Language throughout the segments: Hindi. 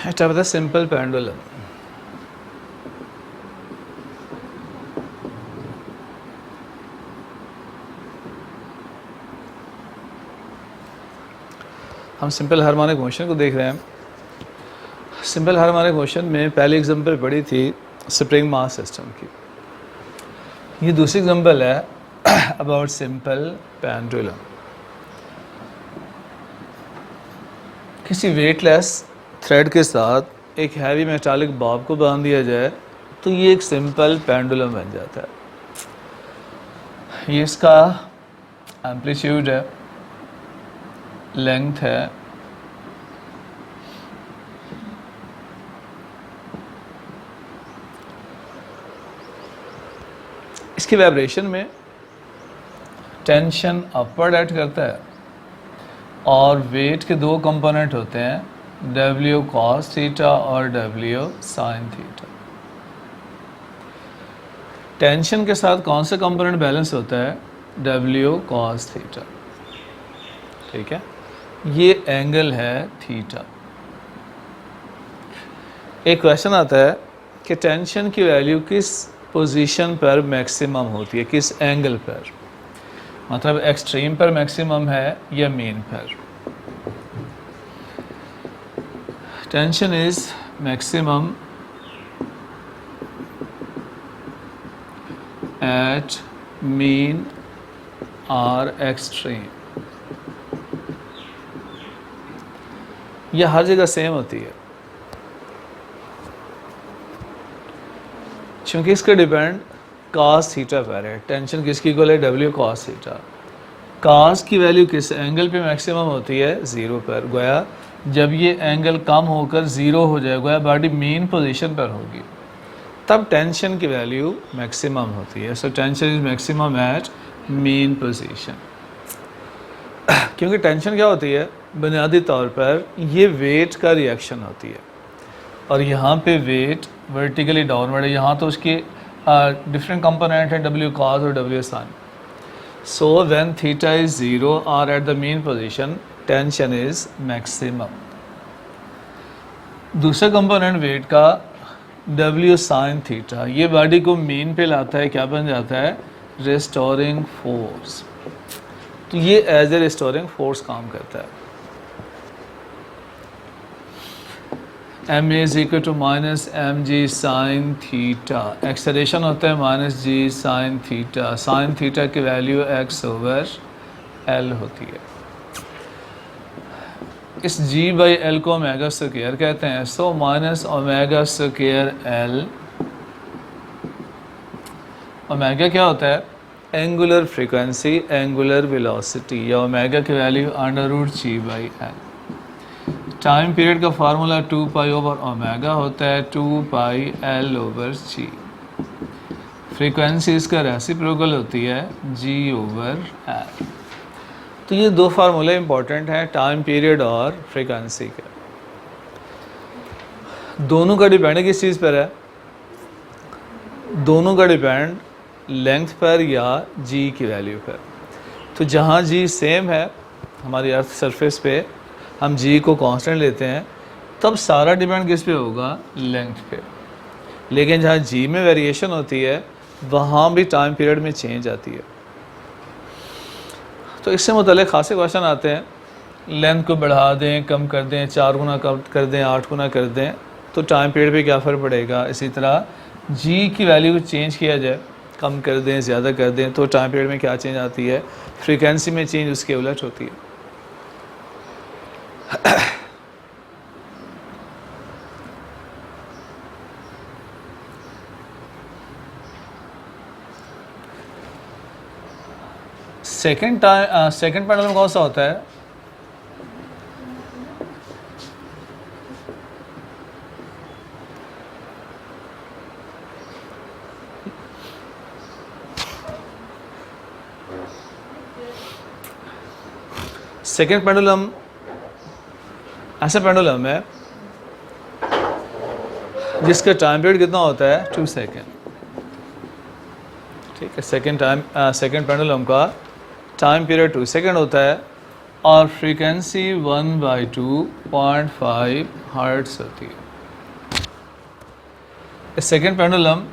এটা বলা সিম্পল পেন্ডুলাম। हम सिंपल हार्मोनिक मोशन को देख रहे हैं। सिंपल हार्मोनिक मोशन में पहली एग्जांपल पढ़ी थी स्प्रिंग मास सिस्टम की। ये दूसरी एग्जांपल है अबाउट सिंपल पेंडुलम। किसी वेटलेस थ्रेड के साथ एक हैवी मेटालिक बॉब को बांध दिया जाए तो ये एक सिंपल पेंडुलम बन जाता है। ये इसका एम्पलीट्यूड है, लेंथ है, इसकी वाइब्रेशन में टेंशन अपवर्ड ऐड करता है और वेट के दो कंपोनेंट होते हैं, W cos थीटा और W sin थीटा। टेंशन के साथ कौन सा कंपोनेंट बैलेंस होता है? W cos theta. ठीक है, ये एंगल है थीटा। एक क्वेश्चन आता है कि टेंशन की वैल्यू किस पोजीशन पर मैक्सिमम होती है, किस एंगल पर, मतलब एक्सट्रीम पर मैक्सिमम है या मीन पर। Tension is maximum at mean और एक्सट्रीम। यह हर जगह सेम होती है क्योंकि इसका डिपेंड cos थीटा पर है। टेंशन किसकी इक्वल है? W cos theta. cos की वैल्यू किस एंगल पे मैक्सिमम होती है? 0 पर। गोया जब ये एंगल कम होकर 0 हो जाए, गोया बॉडी मीन पोजीशन पर होगी, तब टेंशन की वैल्यू मैक्सिमम होती है। So tension is maximum at mean position. क्योंकि टेंशन क्या होती है? बुनियादी तौर पर ये वेट का रिएक्शन होती है और यहाँ पे वेट वर्टिकली डाउनवर्ड है। यहाँ तो उसके डिफरेंट कंपोनेंट है, W cos और W sin। So when theta is 0 और at the mean position, tension is maximum. दूसरा कंपोनेंट वेट का W sin थीटा, ये बॉडी को मीन पे लाता है, क्या बन जाता है? Restoring force. तो ये एज ए रिस्टोरिंग फोर्स काम करता है। M is equal to minus m g sine theta. Acceleration होता है minus g sine theta. Sine theta की वैल्यू x ओवर l होती है। इस g बाई एल को ओमेगा स्क्वायर कहते हैं। So minus omega square l। Omega क्या होता है? एंगुलर फ्रीक्वेंसी, एंगुलर वेलोसिटी, या ओमेगा की value under root g by l. Time period का फार्मूला 2 पाई ओवर ओमेगा होता है, 2 पाई एल ओवर जी। फ्रीक्वेंसी इसका रेसिप्रोकल होती है g ओवर एल। तो ये दो फार्मूले इंपॉर्टेंट हैं, टाइम पीरियड और फ्रीक्वेंसी के। दोनों का डिपेंड किस चीज़ पर है? दोनों का डिपेंड लेंथ पर या g की वैल्यू पर। तो जहाँ g सेम है हमारी अर्थ सरफेस पे, हम g को कांस्टेंट लेते हैं, तब सारा डिपेंड किस पे होगा? लेंथ पे। लेकिन जहाँ g में वेरिएशन होती है वहाँ भी टाइम पीरियड में चेंज आती है। तो इससे मुतल्लिक़ खासे क्वेश्चन आते हैं, लेंथ को बढ़ा दें, कम कर दें, 4 गुना कम कर दें, 8 गुना कर दें, तो टाइम पीरियड पे क्या फ़र्क पड़ेगा। इसी तरह g की वैल्यू को चेंज किया जाए, कम कर दें, ज़्यादा कर दें, तो टाइम पीरियड में क्या चेंज आती है? फ्रीक्वेंसी में चेंज उसके उलट होती है। सेकेंड पेंडुलम कौन सा होता है? सेकेंड पेंडुलम ऐसा पेंडुलम है जिसका टाइम पीरियड कितना होता है? 2 सेकेंड। ठीक है, सेकेंड पेंडुलम का टाइम पीरियड 2 सेकेंड होता है और फ्रीक्वेंसी 1/2.5 हर्ट्ज होती है। Second pendulum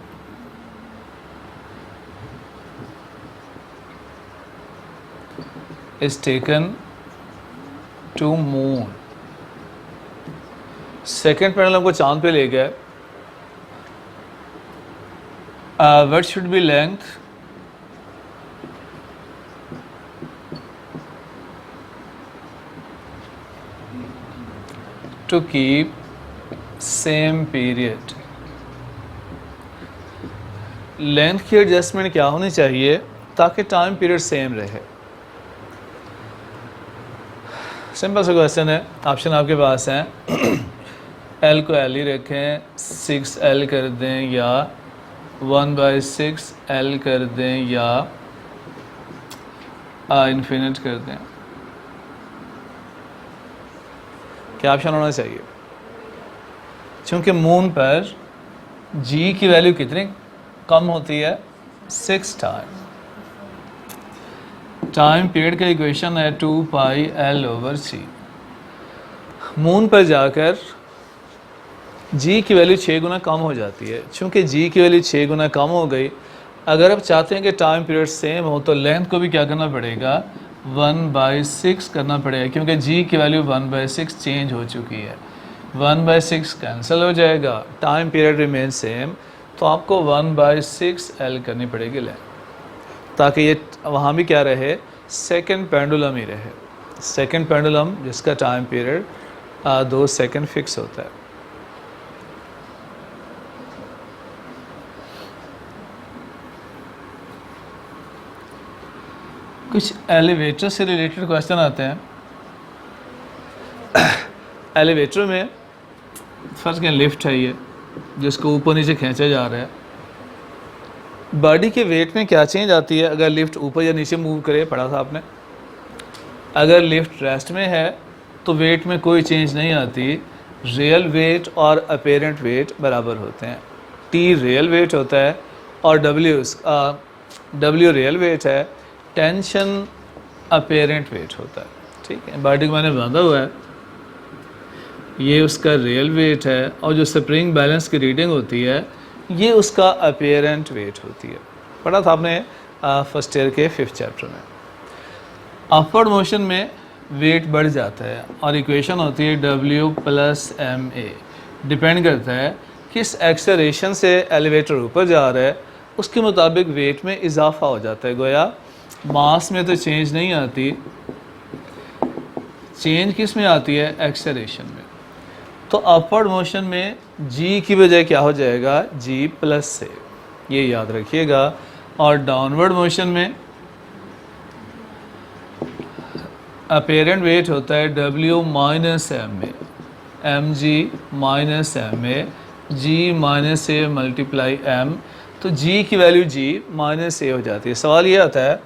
is taken to moon। Second pendulum को चांद पे ले गए। what should be length? to keep same period। Length की एडजस्टमेंट क्या होनी चाहिए ताकि टाइम पीरियड सेम रहे? सिंपल सा क्वेश्चन है, ऑप्शन आपके पास हैं। एल को एल ही रखें, 6L कर दें, या 1/6L कर दें, या इन्फिनिट कर दें। क्या ऑप्शन होना चाहिए? क्योंकि मून पर जी की वैल्यू कितनी कम होती है? 6 टाइम। टाइम पीरियड का इक्वेशन है 2πL/c। मून पर जाकर जी की वैल्यू 6 गुना कम हो जाती है। चूँकि जी की वैल्यू 6 गुना कम हो गई, अगर आप चाहते हैं कि टाइम पीरियड सेम हो तो लेंथ को भी क्या करना पड़ेगा? 1/6 करना पड़ेगा, क्योंकि जी की वैल्यू 1/6 चेंज हो चुकी है। 1/6 कैंसिल हो जाएगा, टाइम पीरियड रिमेन सेम, तो आपको 1/6L करनी पड़ेगी लेंथ, ताकि ये वहाँ भी क्या रहे? सेकंड पेंडुलम ही रहे। सेकंड पेंडुलम जिसका टाइम पीरियड 2 सेकंड फिक्स होता है। कुछ एलिवेटर से रिलेटेड क्वेश्चन आते हैं। एलिवेटर में फर्स्ट क्या लिफ्ट है, ये जिसको ऊपर नीचे खींचा जा रहा है। बॉडी के वेट में क्या चेंज आती है अगर लिफ्ट ऊपर या नीचे मूव करे? पढ़ा था आपने। अगर लिफ्ट रेस्ट में है तो वेट में कोई चेंज नहीं आती। रियल वेट और अपेरेंट वेट बराबर होते हैं। टी रियल वेट होता है और डब्ल्यू रियल वेट है। टेंशन अपेरेंट वेट होता है। ठीक है, बॉडी को मैंने बांधा हुआ है, ये उसका रियल वेट है, और जो स्प्रिंग बैलेंस की रीडिंग होती है ये उसका अपेरेंट वेट होती है। पढ़ा था आपने फर्स्ट ईयर के 5th चैप्टर में। अपवर्ड मोशन में वेट बढ़ जाता है और इक्वेशन होती है W+ma। डिपेंड करता है किस एक्सेलरेशन से एलिवेटर ऊपर जा रहा है, उसके मुताबिक वेट में इजाफा हो जाता है। गोया मास में तो चेंज नहीं आती, चेंज किस में आती है? एक्सेलरेशन में। तो अपवर्ड मोशन में जी की बजाय क्या हो जाएगा? G+ से, ये याद रखिएगा। और डाउनवर्ड मोशन में अपेरेंट वेट होता है W-ma, mg-ma, G-a multiply m। तो G की वैल्यू G-a हो जाती है। सवाल ये आता है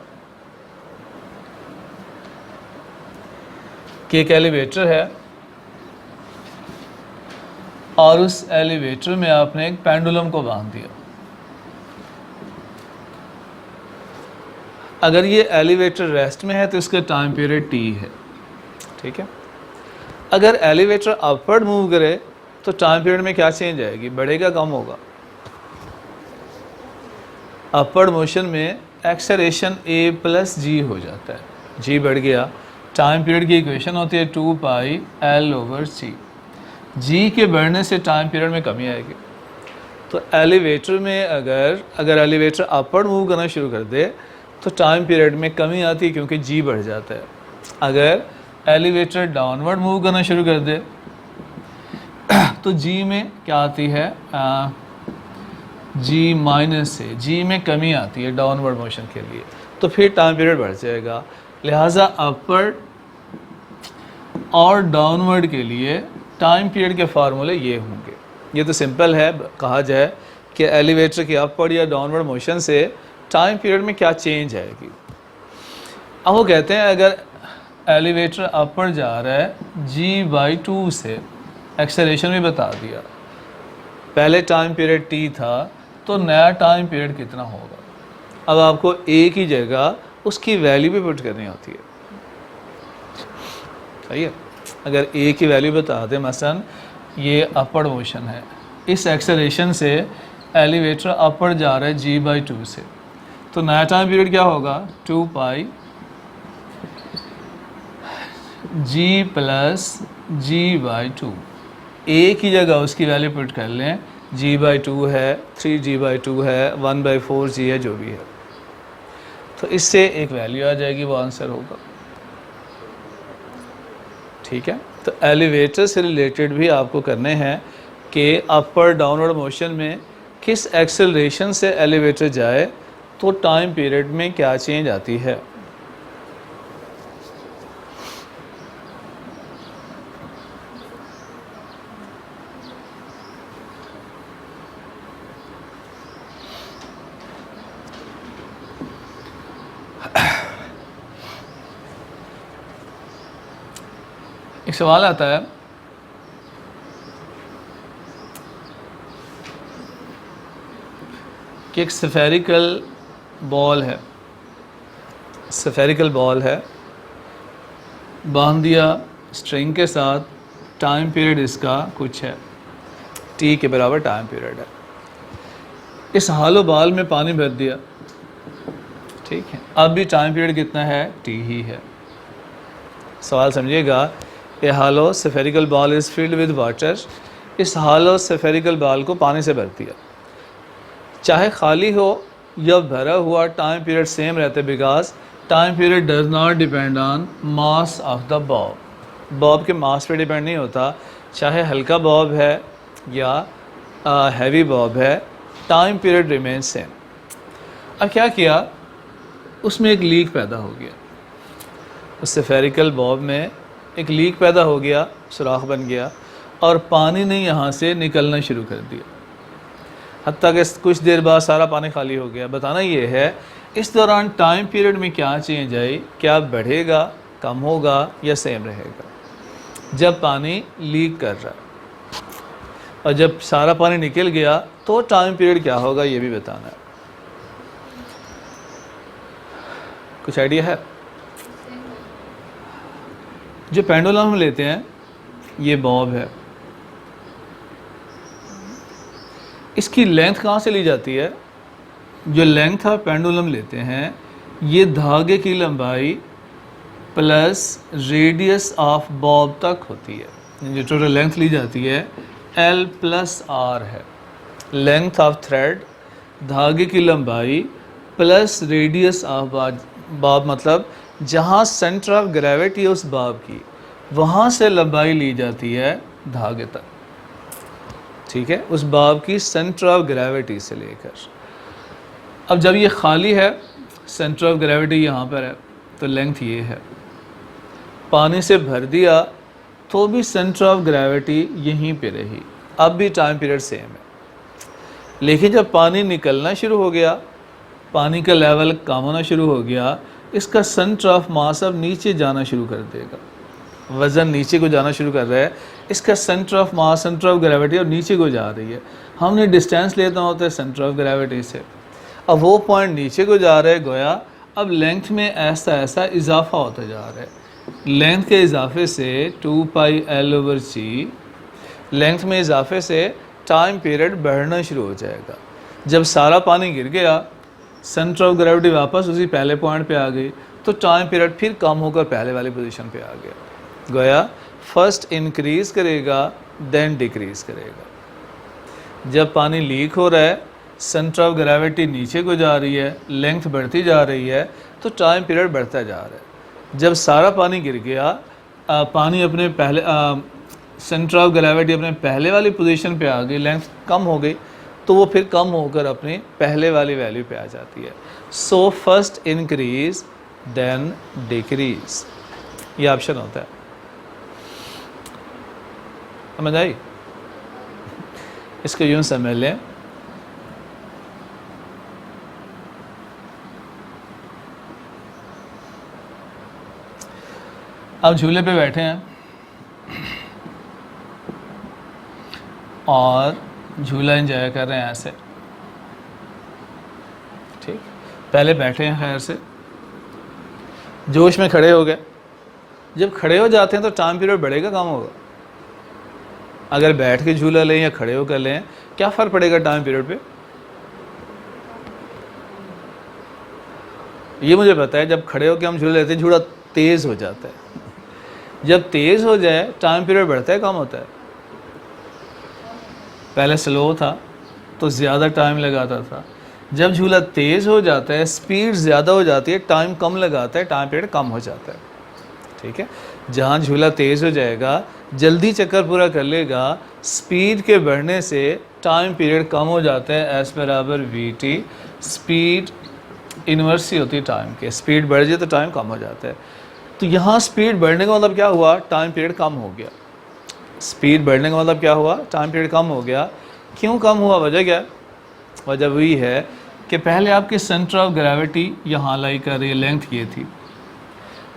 कि एक एलिवेटर है और उस एलिवेटर में आपने एक पेंडुलम को बांध दिया। अगर ये एलिवेटर रेस्ट में है तो इसका टाइम पीरियड T है। ठीक है, अगर एलिवेटर अपवर्ड मूव करे तो टाइम पीरियड में क्या चेंज आएगी? बढ़ेगा, कम होगा? अपवर्ड मोशन में एक्सेलरेशन A+g हो जाता है। g बढ़ गया, टाइम पीरियड की इक्वेशन होती है 2πL/c। जी के बढ़ने से टाइम पीरियड में कमी आएगी। तो एलिवेटर में अगर एलिवेटर अपवर्ड मूव करना शुरू कर दे तो टाइम पीरियड में कमी आती है, क्योंकि जी बढ़ जाता है। अगर एलिवेटर डाउनवर्ड मूव करना शुरू कर दे तो जी में क्या आती है? G- से जी में कमी आती है डाउनवर्ड मोशन के लिए, तो फिर टाइम पीरियड बढ़ जाएगा। लिहाजा अपवर्ड और डाउनवर्ड के लिए टाइम पीरियड के फार्मूले ये होंगे। ये तो सिंपल है, कहा जाए कि एलिवेटर की अपवर्ड या डाउनवर्ड मोशन से टाइम पीरियड में क्या चेंज आएगी। अब वो कहते हैं अगर एलिवेटर अपवर्ड जा रहा है G/2 से, एक्सेलरेशन भी बता दिया, पहले टाइम पीरियड T था तो नया टाइम पीरियड कितना होगा। अब आपको A की जगह उसकी वैल्यू भी पुट करनी होती है। सही है। अगर ए की वैल्यू बता दें, मसलन ये अपवर्ड मोशन है, इस एक्सेलरेशन से एलिवेटर अपवर्ड जा रहा है g/2 से, तो नया टाइम पीरियड क्या होगा 2 पाई g प्लस g/2। ए की जगह उसकी वैल्यू पुट कर लें, g/2 है, 3g/2 है, 1/4g है, जो भी है, तो इससे एक वैल्यू आ जाएगी, वो आंसर होगा। ठीक है, तो एलिवेटर से रिलेटेड भी आपको करने हैं कि अपर डाउनवर्ड मोशन में किस एक्सेलरेशन से एलिवेटर जाए तो टाइम पीरियड में क्या चेंज आती है। एक सवाल आता है कि एक स्फेरिकल बॉल है, स्फेरिकल बॉल है, बांध दिया स्ट्रिंग के साथ, टाइम पीरियड इसका कुछ है, टी के बराबर टाइम पीरियड है। इस हालो बॉल में पानी भर दिया, ठीक है, अब भी टाइम पीरियड कितना है, टी ही है। सवाल समझिएगा, a hollow spherical ball is filled with water, इस हालो स्फेरिकल बॉल को पानी से भर दिया, चाहे खाली हो या भरा हुआ टाइम पीरियड सेम रहते, because time period does not depend on mass of the Bob. Bob के मास पे डिपेंड नहीं होता, चाहे हल्का बॉब है या हैवी बॉब है, टाइम पीरियड रिमेन सेम। अब क्या किया, उसमें एक लीक पैदा हो गया, उस स्फेरिकल बॉब में एक लीक पैदा हो गया, सुराख बन गया, और पानी ने यहाँ से निकलना शुरू कर दिया, हत्ता कि कुछ देर बाद सारा पानी खाली हो गया। बताना ये है इस दौरान टाइम पीरियड में क्या चेंज आई, क्या बढ़ेगा, कम होगा या सेम रहेगा जब पानी लीक कर रहा है, और जब सारा पानी निकल गया तो टाइम पीरियड क्या होगा ये भी बताना है। कुछ आइडिया है? जो पेंडुलम हम लेते हैं, ये बॉब है, इसकी लेंथ कहाँ से ली जाती है? जो लेंथ ऑफ पेंडुलम लेते हैं, ये धागे की लंबाई प्लस रेडियस ऑफ बॉब तक होती है। जो टोटल लेंथ ली जाती है L प्लस R है, लेंथ ऑफ थ्रेड, धागे की लंबाई प्लस रेडियस ऑफ बॉब, मतलब जहाँ सेंटर ऑफ ग्रेविटी है उस बॉब की, वहाँ से लंबाई ली जाती है धागे तक। ठीक है, उस बॉब की सेंटर ऑफ ग्रेविटी से लेकर। अब जब ये खाली है, सेंटर ऑफ ग्रेविटी यहाँ पर है, तो लेंथ ये है। पानी से भर दिया तो भी सेंटर ऑफ ग्रेविटी यहीं पे रही, अब भी टाइम पीरियड सेम है। लेकिन जब पानी निकलना शुरू हो गया, पानी का लेवल कम होना शुरू हो गया, इसका सेंटर ऑफ मास अब नीचे जाना शुरू कर देगा, वज़न नीचे को जाना शुरू कर रहा है, इसका centre of mass, centre of gravity अब नीचे को जा रही है। हमने डिस्टेंस लेना होता है सेंटर ऑफ ग्रेविटी से, अब वो पॉइंट नीचे को जा रहा है, गोया अब लेंथ में ऐसा ऐसा इजाफा होता जा रहा है। लेंथ के इजाफे से 2 पाई L/g, लेंथ में इजाफे से टाइम पीरियड बढ़ना शुरू हो जाएगा। जब सारा पानी गिर गया, सेंटर ऑफ ग्रेविटी वापस उसी पहले पॉइंट पे आ गई, तो टाइम पीरियड फिर कम होकर पहले वाली पोजीशन पे आ गया। गोया फर्स्ट इंक्रीज करेगा देन डिक्रीज करेगा। जब पानी लीक हो रहा है, सेंटर ऑफ ग्रेविटी नीचे को जा रही है, लेंथ बढ़ती जा रही है, तो टाइम पीरियड बढ़ता जा रहा है। जब सारा पानी गिर गया, पानी अपने पहले सेंटर ऑफ ग्रेविटी अपने पहले वाली पोजीशन पे आ गई, लेंथ कम हो गई, तो वो फिर कम होकर अपनी पहले वाली वैल्यू पे आ जाती है। So first increase then decrease, ये ऑप्शन होता है। समझ आई? इसको यूं समझ लें, आप झूले पे बैठे हैं और झूला एंजॉय कर रहे हैं ऐसे, ठीक, पहले बैठे हैं खैर से, जोश में खड़े हो गए, जब खड़े हो जाते हैं तो टाइम पीरियड बढ़ेगा कम होगा? अगर बैठ के झूला लें या खड़े होकर लें, क्या फ़र्क पड़ेगा टाइम पीरियड पे? ये मुझे पता है, जब खड़े होकर हम झूला लेते हैं झूला तेज़ हो जाता है। जब तेज़ हो जाए टाइम पीरियड बढ़ता है कम होता है? पहले स्लो था तो ज़्यादा टाइम लगाता था, जब झूला तेज़ हो जाता है, स्पीड ज़्यादा हो जाती है, टाइम कम लगाता है, टाइम पीरियड कम हो जाता है। ठीक है, जहाँ झूला तेज़ हो जाएगा, जल्दी चक्कर पूरा कर लेगा, स्पीड के बढ़ने से टाइम पीरियड कम हो जाता है एज बराबर वी.टी। स्पीड इन्वर्स ही होती है टाइम के, स्पीड बढ़ जाए तो टाइम कम हो जाता है। तो यहाँ स्पीड बढ़ने का मतलब क्या हुआ? टाइम पीरियड कम हो गया। स्पीड बढ़ने का मतलब क्या हुआ? टाइम पीरियड कम हो गया। क्यों कम हुआ? वजह क्या है? वजह वही है कि पहले आपकी सेंटर ऑफ ग्रेविटी यहाँ लाई कर रही है, लेंथ ये थी।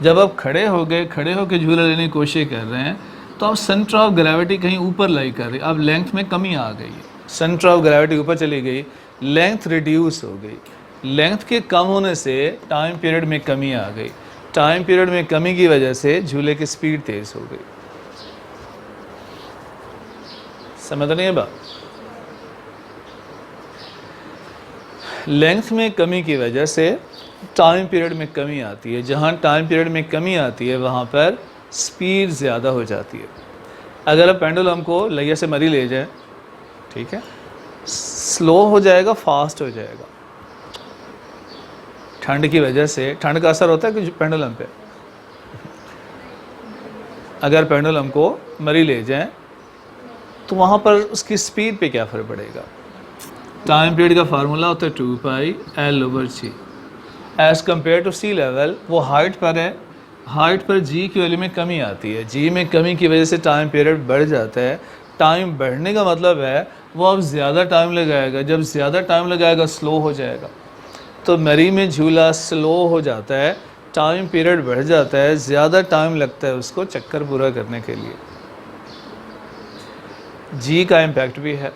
जब आप खड़े हो गए, खड़े होकर झूला लेने की कोशिश कर रहे हैं, तो आप सेंटर ऑफ ग्रेविटी कहीं ऊपर लाई कर रही है, अब लेंथ में कमी आ गई है, सेंटर ऑफ ग्रेविटी ऊपर चली गई, लेंथ रिड्यूस हो गई। लेंथ के कम होने से टाइम पीरियड में कमी आ गई, टाइम पीरियड में कमी की वजह से झूले की स्पीड तेज़ हो गई। समझ नहीं है बात? लेंथ में कमी की वजह से टाइम पीरियड में कमी आती है, जहाँ टाइम पीरियड में कमी आती है वहाँ पर स्पीड ज़्यादा हो जाती है। अगर आप पेंडुलम को लैया से मरी ले जाए, ठीक है, स्लो हो जाएगा, फास्ट हो जाएगा। ठंड की वजह से, ठंड का असर होता है कि पेंडुलम पे, अगर पेंडुलम को मरी ले जाएं तो वहाँ पर उसकी स्पीड पे क्या फ़र्क पड़ेगा? टाइम पीरियड का फार्मूला होता है 2πL/g। As compare to sea level, वो हाइट पर है, हाइट पर जी की वैल्यू में कमी आती है, जी में कमी की वजह से टाइम पीरियड बढ़ जाता है। टाइम बढ़ने का मतलब है वो अब ज़्यादा टाइम लगाएगा, जब ज़्यादा टाइम लगाएगा स्लो हो जाएगा। तो मरी में झूला स्लो हो जाता है, टाइम पीरियड बढ़ जाता है, ज़्यादा टाइम लगता है उसको चक्कर पूरा करने के लिए। जी का इम्पैक्ट भी है।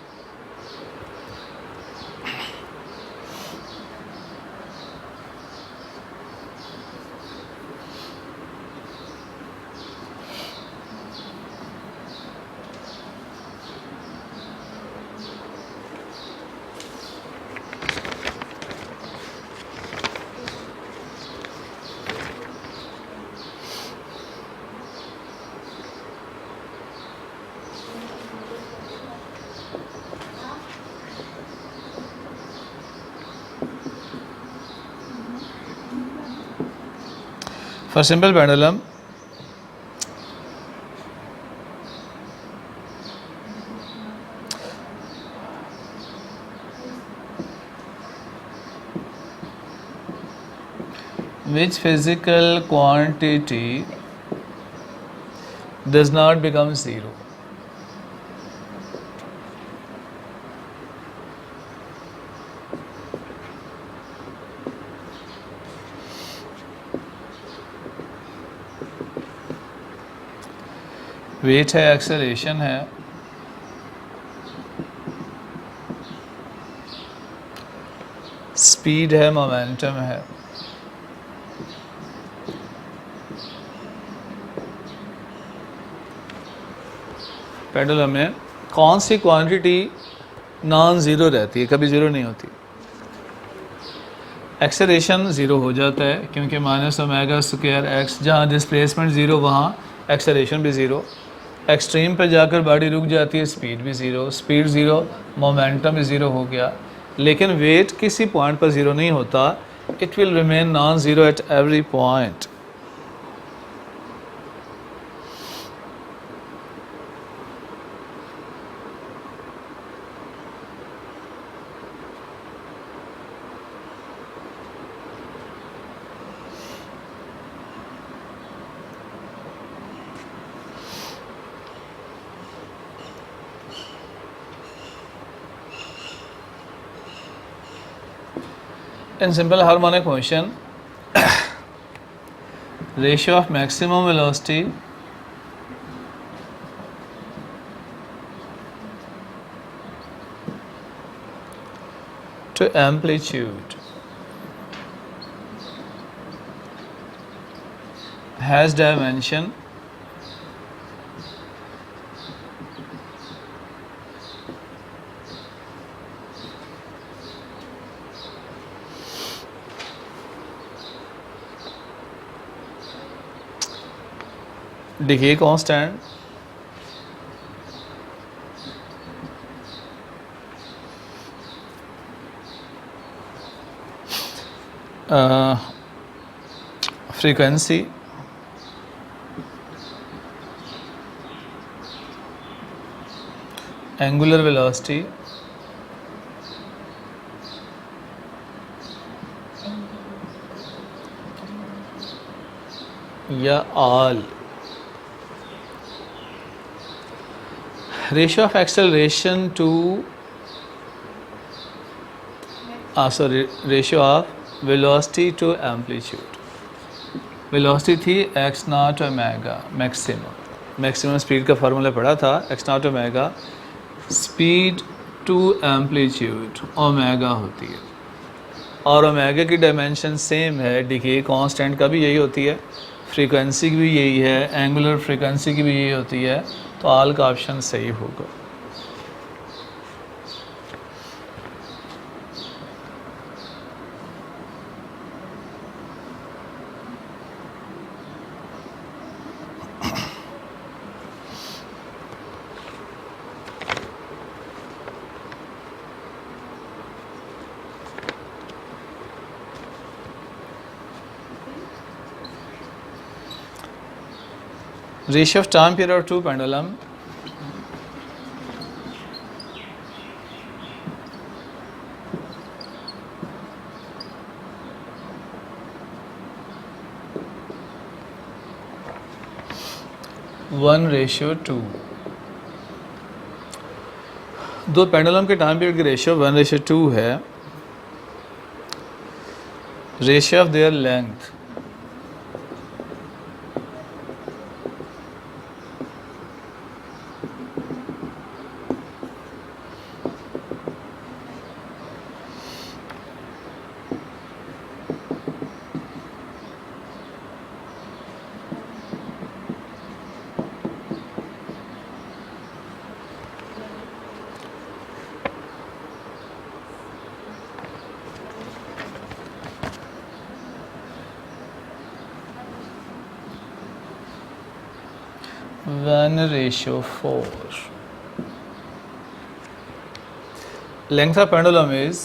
For simple pendulum, which physical quantity does not become zero? Weight है, एक्सेलरेशन है, स्पीड है, मोमेंटम है। पेंडुलम में कौन सी क्वांटिटी नॉन ज़ीरो रहती है, कभी ज़ीरो नहीं होती? एक्सेलरेशन ज़ीरो हो जाता है क्योंकि -ω²x, जहाँ डिस्प्लेसमेंट ज़ीरो वहाँ एक्सेलरेशन भी ज़ीरो। एक्सट्रीम पर जाकर बॉडी रुक जाती है, स्पीड भी ज़ीरो, स्पीड ज़ीरो, मोमेंटम भी ज़ीरो हो गया। लेकिन वेट किसी पॉइंट पर ज़ीरो नहीं होता, it will remain non zero at every point. In simple harmonic motion, ratio of maximum velocity to amplitude has dimension decay constant frequency angular velocity या all ratio of acceleration to ratio of velocity to amplitude. velocity थी x naught omega maximum speed का फार्मूला पढ़ा था x naught omega speed to amplitude omega होती है और ओमेगा की डायमेंशन सेम है डिके कांस्टेंट का भी यही होती है फ्रीक्वेंसी की भी यही है एंगुलर फ्रीक्वेंसी की भी यही होती है तो आल का ऑप्शन सही होगा। Ratio of time period of two pendulum one ratio two. दो पेंडुलम के टाइम पीरियड की रेशियो 1:2 है। Ratio of their length one ratio 4। Length of pendulum is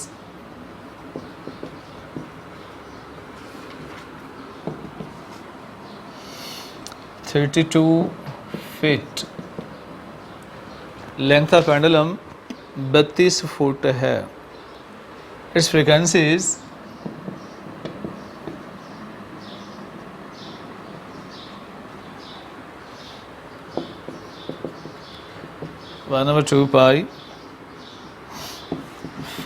32 feet. Length of pendulum 32 foot है। Its frequency is 1/2 pi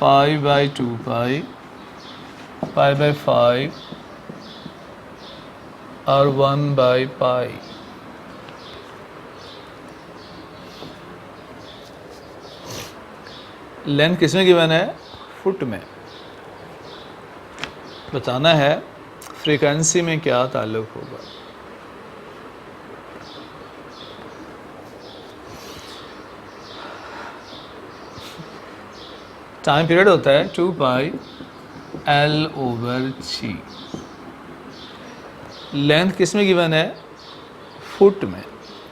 5/2 pi pi by 5 और 1/पाई। लेंथ किसमें गिवन है? फुट में। बताना है फ्रीक्वेंसी में क्या ताल्लुक होगा। टाइम पीरियड होता है 2 पाई L/G। लेंथ किस में गिवन है? फुट में।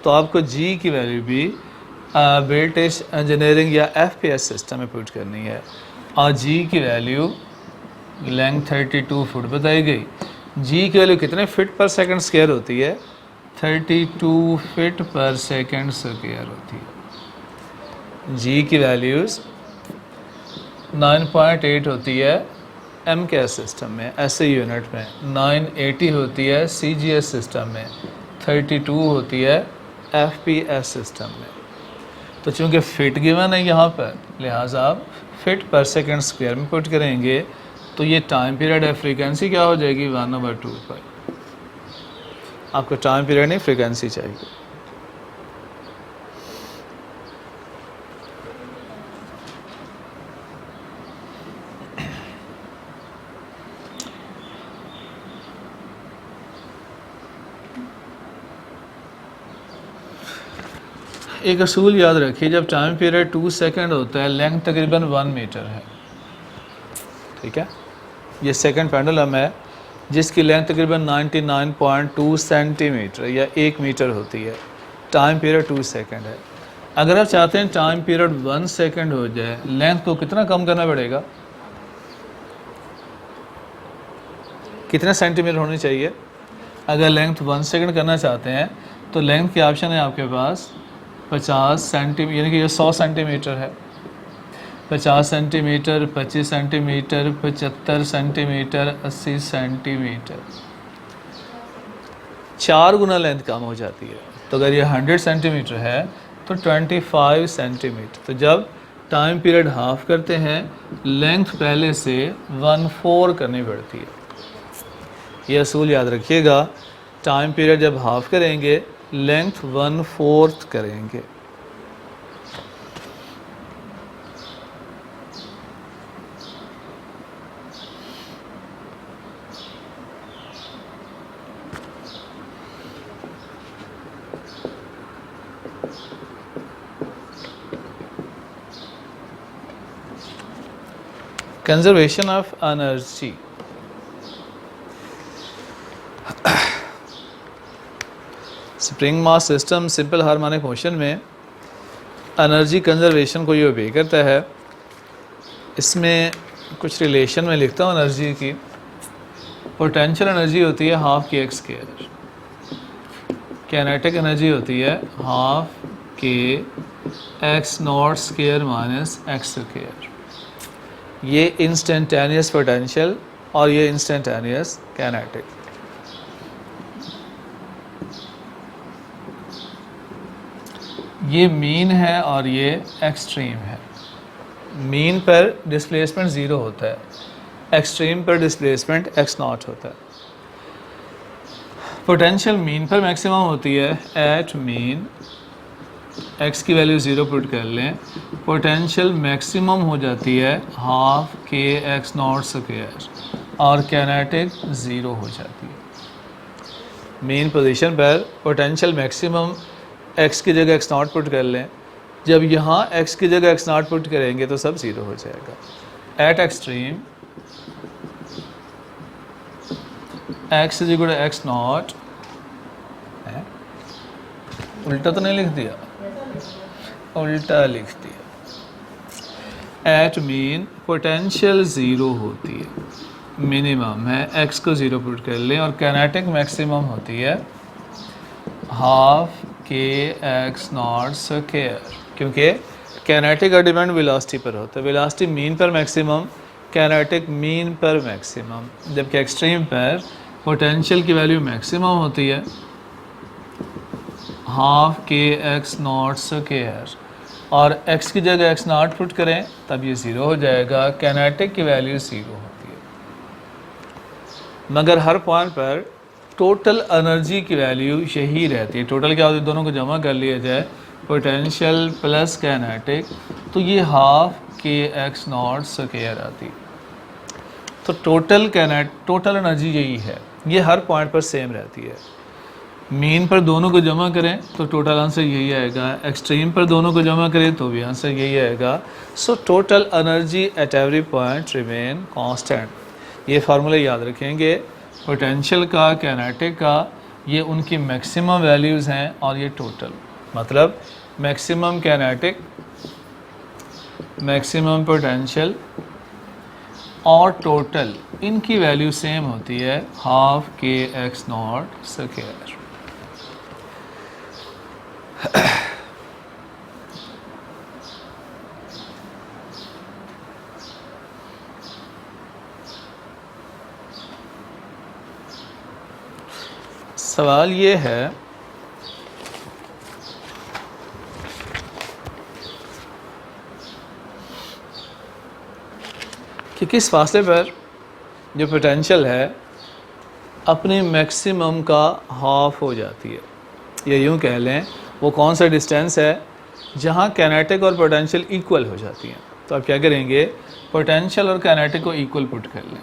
तो आपको G की वैल्यू भी ब्रिटिश इंजीनियरिंग या FPS सिस्टम में पुट करनी है और G की वैल्यू लेंथ 32 फुट बताई गई। G की वैल्यू कितने फीट पर सेकंड स्क्वायर होती है? 32 फीट पर सेकंड स्क्वायर होती है। G की वैल्यूज़ 9.8 होती है MKS सिस्टम में, SI यूनिट में 980 होती है CGS सिस्टम में, 32 होती है FPS सिस्टम में। तो चूँकि फिट गिवन है यहाँ पर, लिहाजा आप फिट पर सेकंड स्क्वायर में पुट करेंगे तो ये टाइम पीरियड है। फ्रीक्वेंसी क्या हो जाएगी? 1/2 पाई। आपको टाइम पीरियड नहीं फ्रीक्वेंसी चाहिए। एक असूल याद रखिए, जब टाइम पीरियड 2 सेकंड होता है लेंथ तकरीबन 1 मीटर है, ठीक है। ये सेकंड पेंडुलम है जिसकी लेंथ तकरीबन 99.2 सेंटीमीटर या 1 मीटर होती है। टाइम पीरियड 2 सेकंड है। अगर आप चाहते हैं टाइम पीरियड 1 सेकंड हो जाए, लेंथ को कितना कम करना पड़ेगा? कितने सेंटीमीटर होनी चाहिए? अगर लेंथ 1 सेकंड करना चाहते हैं तो लेंथ के ऑप्शन है आपके पास 50 सेंटीमीटर, यानी कि ये 100 सेंटीमीटर है। 50 सेंटीमीटर, 25 सेंटीमीटर, 75 सेंटीमीटर, 80 सेंटीमीटर, 4 गुना लेंथ कम हो जाती है। तो अगर ये 100 सेंटीमीटर है तो 25 सेंटीमीटर। तो जब टाइम पीरियड हाफ करते हैं, लेंथ पहले से 1/4 करनी पड़ती है। ये असूल याद रखिएगा, टाइम पीरियड जब हाफ करेंगे लेंथ 1/4 करेंगे। Conservation of energy. Spring mass system simple harmonic motion में एनर्जी कंजर्वेशन को ये ओबे करता है। इसमें कुछ रिलेशन में लिखता हूँ एनर्जी की। पोटेंशियल एनर्जी होती है हाफ के एक्स स्क्वायर, कैनेटिक एनर्जी होती है हाफ के x naught square minus x square. ये इंस्टेंटेनियस पोटेंशियल और ये इंस्टेंटेनियस कैनेटिक। ये मीन है और ये एक्सट्रीम है। मीन पर डिस्प्लेसमेंट 0 होता है, एक्सट्रीम पर डिस्प्लेसमेंट x नॉट होता है। पोटेंशियल मीन पर मैक्सिमम होती है एट मीन, x की वैल्यू 0 पुट कर लें, पोटेंशियल मैक्सिमम हो जाती है हाफ के एक्स नॉट स्क्वायर और कैनेटिक 0 हो जाती है। मेन पोजीशन पर पोटेंशियल मैक्सिमम x की जगह x नॉट पुट कर लें, जब यहाँ x की जगह x नॉट पुट करेंगे तो सब 0 हो जाएगा। At extreme x is equal to x naught, उल्टा तो नहीं लिख दिया, उल्टा लिख दिया। एट मीन पोटेंशियल 0 होती है, मिनिमम है, x को 0 पुट कर लें, और कैनेटिक मैक्सिमम होती है हाफ के एक्स नॉट स्क्वायर, क्योंकि कैनेटिक का डिपेंड वेलोसिटी पर होता है। वेलोसिटी मीन पर मैक्सिमम, कैनेटिक मीन पर मैक्सिमम, जबकि एक्सट्रीम पर पोटेंशियल की वैल्यू मैक्सिमम होती है हाफ के एक्स नॉट स्क्वायर, और x की जगह x नॉट पुट करें तब ये 0 हो जाएगा। कैनेटिक की वैल्यू 0 होती है, मगर हर पॉइंट पर टोटल एनर्जी की वैल्यू यही रहती है। टोटल क्या होती है, दोनों को जमा कर लिया जाए, पोटेंशियल प्लस कैनेटिक, तो ये हाफ के एक्स नॉट स्क्वायर आती। तो टोटल एनर्जी यही है, ये हर पॉइंट पर सेम रहती है। मीन पर दोनों को जमा करें तो टोटल आंसर यही आएगा, एक्सट्रीम पर दोनों को जमा करें तो भी आंसर यही आएगा। So total energy at every point remain constant. ये फार्मूला याद रखेंगे, पोटेंशियल का, कैनेटिक का, ये उनकी मैक्सिमम वैल्यूज़ हैं, और ये टोटल, मतलब मैक्सिमम कैनेटिक, मैक्सिमम पोटेंशियल और टोटल, इनकी वैल्यू सेम होती है हाफ के एक्स नॉट स्क्वायर। सवाल ये है कि किस फासले पर जो पोटेंशियल है अपनी मैक्सिमम का हाफ हो जाती है, या यूँ कह लें वो कौन सा डिस्टेंस है जहाँ कैनेटिक और पोटेंशियल इक्वल हो जाती हैं। तो आप क्या करेंगे, पोटेंशियल और कैनेटिक को इक्वल पुट कर लें।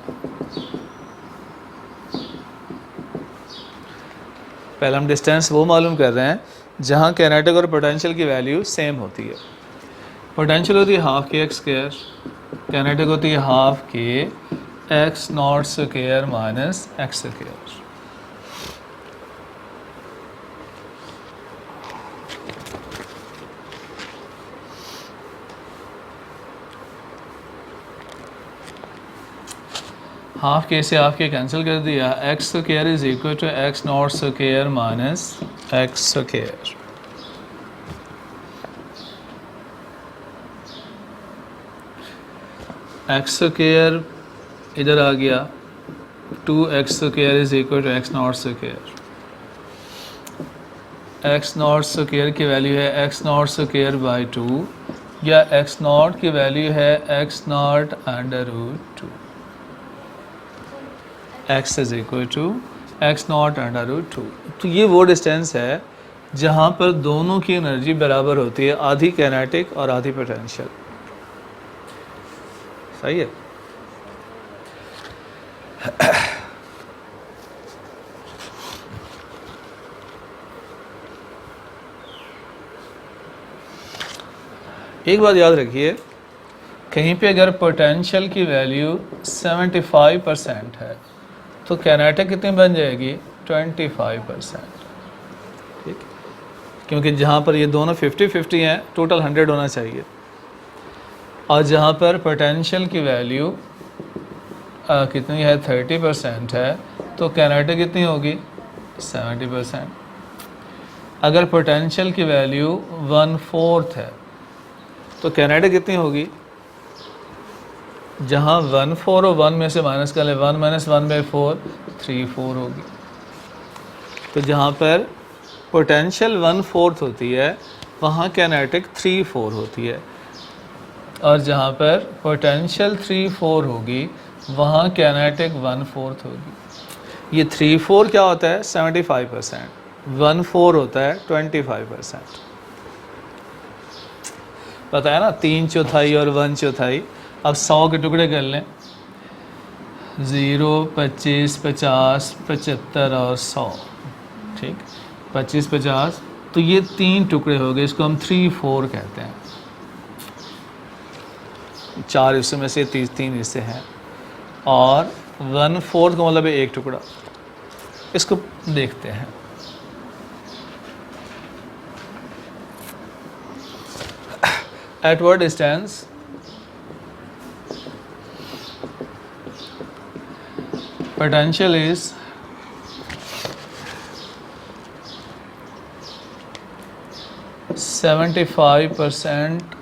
पहले हम डिस्टेंस वो मालूम कर रहे हैं जहाँ कैनेटिक और पोटेंशियल की वैल्यू सेम होती है। पोटेंशियल होती है हाफ के एक्स स्क्वायर, कैनेटिक होती है हाफ के x naught square minus x square. Half के से हाफ के कैंसिल कर दिया, x square is equal to x naught square minus x square. X square इधर आ गया, 2x square is equal to x naught square. X naught square की वैल्यू है एक्स नॉट स्क्वायर बाई 2, या एक्स नॉट की वैल्यू है x naught under root 2। x is equal to x naught under root 2। तो ये वो डिस्टेंस है जहाँ पर दोनों की एनर्जी बराबर होती है, आधी कैनेटिक और आधी पोटेंशियल। सही है। एक बात याद रखिए, कहीं पे अगर पोटेंशियल की वैल्यू 75% है तो कैनेटिक कितनी बन जाएगी, 25%। ठीक, क्योंकि जहाँ पर ये दोनों 50-50 हैं, टोटल 100 होना चाहिए। और जहाँ पर पोटेंशियल की वैल्यू कितनी है, 30% है, तो कैनेटिक कितनी होगी, 70%। अगर पोटेंशियल की वैल्यू 1/4 है तो कैनेटिक कितनी होगी, जहाँ 1/4 और 1 में से माइनस कर ले, 1 - 1/4 3/4 होगी। तो जहाँ पर पोटेंशियल 1/4 होती है वहाँ कैनेटिक 3/4 होती है, और जहाँ पर पोटेंशियल 3/4 होगी वहाँ कैनेटिक 1/4 होगी। ये 3/4 क्या होता है, 75%, 1/4 होता है 25%। पता है ना, 3/4 और 1/4। अब 100 के टुकड़े कर लें, 0, 25, 50, 75 और 100। ठीक, 25, 50, तो ये 3 टुकड़े हो गए, इसको हम 3/4 कहते हैं। 4 हिस्सों में से 3 हिस्से हैं, और 1/4 का मतलब है 1 टुकड़ा। इसको देखते हैं। At what distance potential is 75%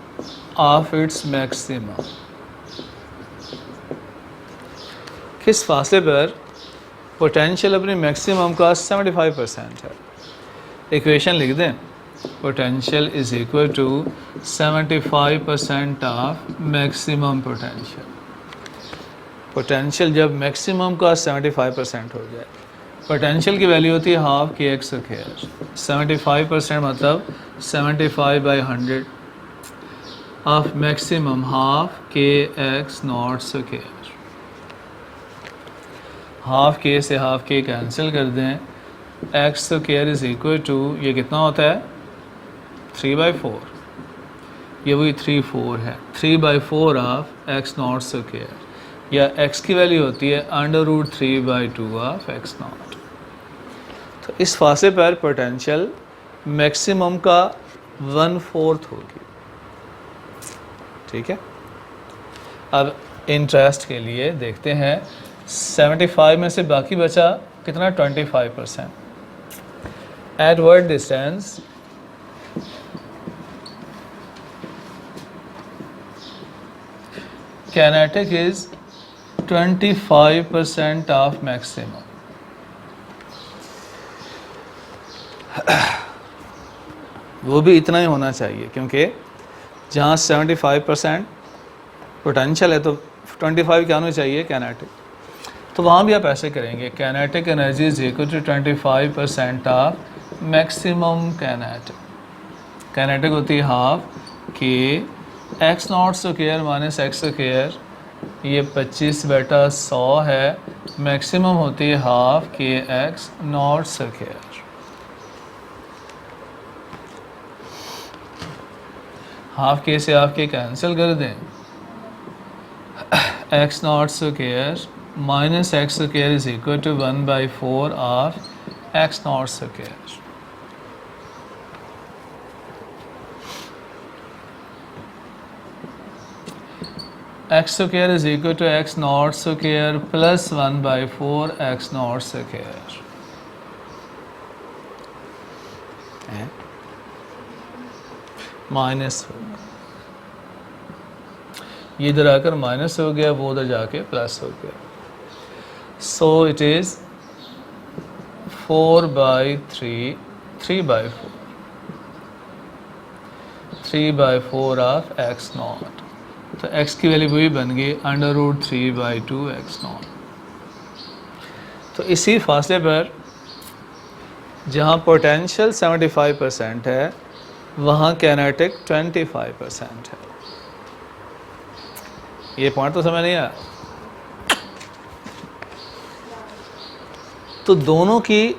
of its maximum। किस फासले पर पोटेंशियल अपनी मैक्सिमम का 75% है। इक्वेशन लिख दें, potential is equal to 75% of maximum potential. Potential जब मैक्सिमम का 75% हो जाए, पोटेंशियल की वैल्यू होती है हाफ के एक्स स्क्वायर। 75% मतलब 75/100 ऑफ मैक्सिमम हाफ के एक्स नॉट स्क्वायर। हाफ के से हाफ के कैंसिल कर दें, x square is equal to, ये कितना होता है, 3/4। ये वही 3/4 है, 3/4 ऑफ एक्स नॉट स्क्वायर, या एक्स की वैल्यू होती है √3/2 ऑफ एक्स नॉट। तो इस फासले पर पोटेंशियल मैक्सिमम का 1/4 होगी। ठीक है। अब इंटरेस्ट के लिए देखते हैं, 75 में से बाकी बचा कितना, 25%। At what distance kinetic is 25% of maximum। वो भी इतना ही होना चाहिए, क्योंकि जहाँ 75% पोटेंशियल है तो 25 क्या होना चाहिए, कैनेटिक। तो वहाँ भी आप ऐसे करेंगे, kinetic energy is equal to 25% of maximum kinetic. Kinetic होती है हाफ के x naught square minus x square, ये 25/100 है। मैक्सिमम होती है हाफ के एक्स नॉट स्क्वायर। हाफ के से हाफ के कैंसिल कर दें, x naught square minus x square is equal to 1/4 of x naught square. X square is equal to x naught square plus 1/4 x naught square. Minus ये इधर आकर माइनस हो गया, वो उधर जाके प्लस हो गया। So it is 4/3 3/4 3/4 of x not. तो x की वैल्यू वही बन गई √3/2 एक्स नॉट। तो इसी फासले पर जहाँ पोटेंशियल 75% है वहाँ कैनेटिक 25% है। ये पॉइंट तो समझ नहीं आया? तो दोनों की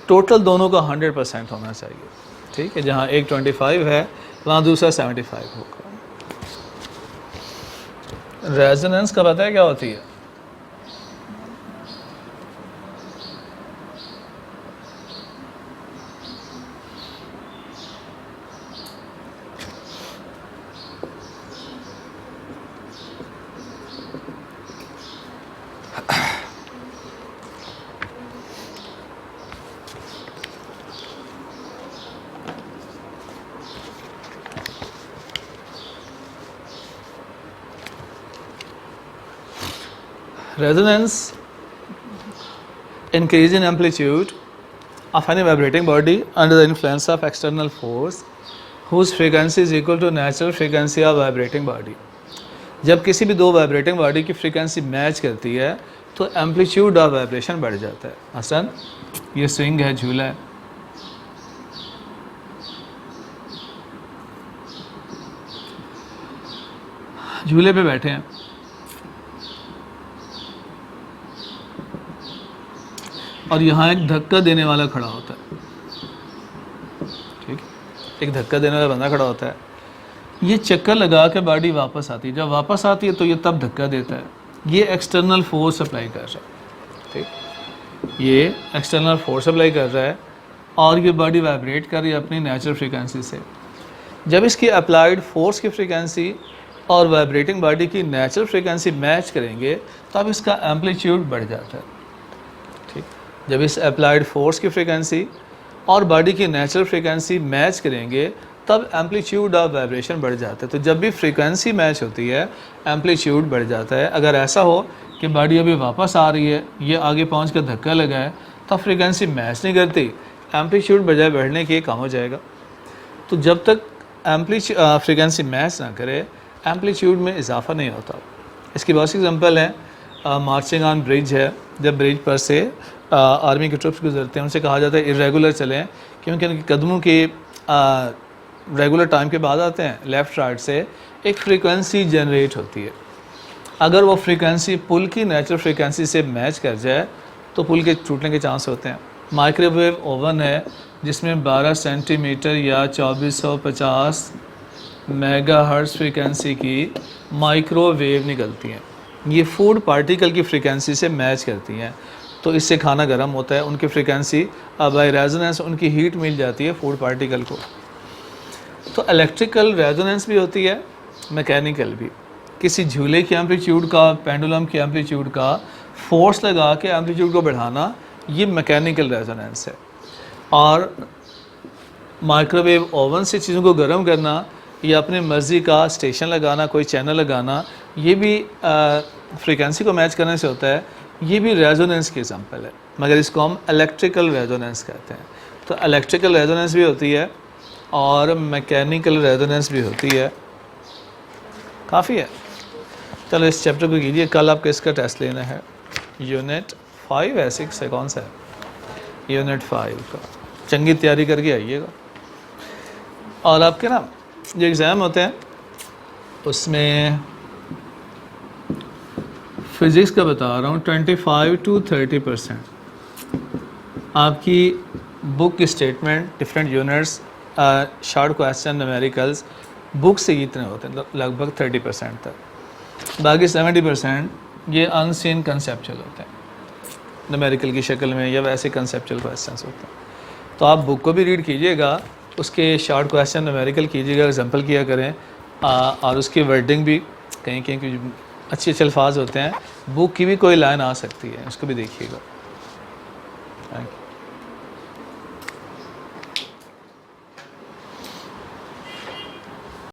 टोटल दोनों का 100% होना चाहिए, ठीक है। जहाँ एक 25 है वहाँ दूसरा 75 होगा। रेजोनेंस का पता है क्या होती है? Resonance increase in amplitude of any vibrating body under the influence of external force whose frequency is equal to natural frequency of vibrating body। जब किसी भी दो वाइब्रेटिंग बॉडी की फ्रीक्वेंसी मैच करती है तो एम्पलीट्यूड ऑफ वाइब्रेशन बढ़ जाता है। मसलन ये स्विंग है, झूला है, झूले पे बैठे हैं, और यहाँ एक धक्का देने वाला खड़ा होता है, ठीक, एक धक्का देने वाला बंदा खड़ा होता है। ये चक्कर लगा के बॉडी वापस आती है, जब वापस आती है तो ये तब धक्का देता है। ये एक्सटर्नल फोर्स अप्लाई कर रहा है, ठीक, ये एक्सटर्नल फोर्स अप्लाई कर रहा है और ये बॉडी वाइब्रेट कर रही है अपनी नेचुरल फ्रीक्वेंसी से। जब इसकी अप्लाइड फोर्स की फ्रीक्वेंसी और वाइब्रेटिंग बॉडी की नेचुरल फ्रीक्वेंसी मैच करेंगे तब इसका एम्पलीट्यूड बढ़ जाता है, ठीक। जब इस अप्लाइड फोर्स की फ्रीक्वेंसी और बॉडी की नेचुरल फ्रीक्वेंसी मैच करेंगे तब एम्पलीट्यूड ऑफ वाइब्रेशन बढ़ जाता है। तो जब भी फ्रीक्वेंसी मैच होती है एम्पलीट्यूड बढ़ जाता है। अगर ऐसा हो कि बॉडी अभी वापस आ रही है, ये आगे पहुंच कर धक्का लगा है, तब फ्रीक्वेंसी मैच नहीं करती, एम्पलीट्यूड बजाय बढ़ने के कम हो जाएगा। तो जब तक फ्रीक्वेंसी मैच ना करे एम्पलीट्यूड में इजाफा नहीं होता। इसकी बहुत सी एग्जांपल है, मार्चिंग ऑन ब्रिज है, जब ब्रिज पर से आर्मी के ट्रुप्स गुजरते हैं उनसे कहा जाता है इरेगुलर चलें, क्योंकि उनके कदमों के रेगुलर टाइम के बाद आते हैं। लेफ़्ट राइट से एक फ्रीक्वेंसी जनरेट होती है, अगर वो फ्रीक्वेंसी पुल की नेचुरल फ्रीक्वेंसी से मैच कर जाए तो पुल के टूटने के चांस होते हैं। माइक्रोवेव ओवन है जिसमें 12 सेंटीमीटर या 2450 मेगाहर्ट्ज़ फ्रीक्वेंसी की माइक्रोवेव निकलती हैं। ये फूड पार्टिकल की फ्रीक्वेंसी से मैच करती हैं, तो इससे खाना गर्म होता है। उनकी फ्रीक्वेंसी बाय रेजोनेंस उनकी हीट मिल जाती है फूड पार्टिकल को। तो इलेक्ट्रिकल रेजोनेंस भी होती है, मैकेनिकल भी। किसी झूले की एम्पलीट्यूड का, पेंडुलम की एम्पलीट्यूड का फोर्स लगा के एम्पलीट्यूड को बढ़ाना, ये मैकेनिकल रेजोनेंस है। और माइक्रोवेव ओवन से चीज़ों को गर्म करना या अपनी मर्ज़ी का स्टेशन लगाना, कोई चैनल लगाना, ये भी फ्रीक्वेंसी को मैच करने से होता है। ये भी रेजोनेंस की एग्जांपल है, मगर इसको हम इलेक्ट्रिकल रेजोनेंस कहते हैं। तो इलेक्ट्रिकल रेजोनेंस भी होती है और मैकेनिकल रेजोनेंस भी होती है। काफ़ी है। चलो इस चैप्टर को कीजिए। कल आपको इसका टेस्ट लेना है, यूनिट 5 है, 6 है, कौन सा है? यूनिट 5 का। चंगी तैयारी करके आइएगा। और आपके ना जो एग्ज़ाम होते हैं उसमें फ़िज़िक्स का बता रहा हूँ 25 to 30% आपकी बुक की statement, different units, short question, numericals, book से इतने होते हैं, लगभग 30% तक। बाकी 70% ये अनसीन कंसेप्चुअल होते हैं, न्यूमेरिकल की शक्ल में या वैसे कंसेप्चुअल क्वेश्चंस होते हैं। तो आप बुक को भी रीड कीजिएगा, उसके शॉर्ट क्वेश्चन न्यूमेरिकल कीजिएगा, एग्जांपल किया करें, और उसकी वर्डिंग भी कहीं कहीं कुछ अच्छे अच्छे अल्फाज होते हैं, बुक की भी कोई लाइन आ सकती है, उसको भी देखिएगा। Thank you.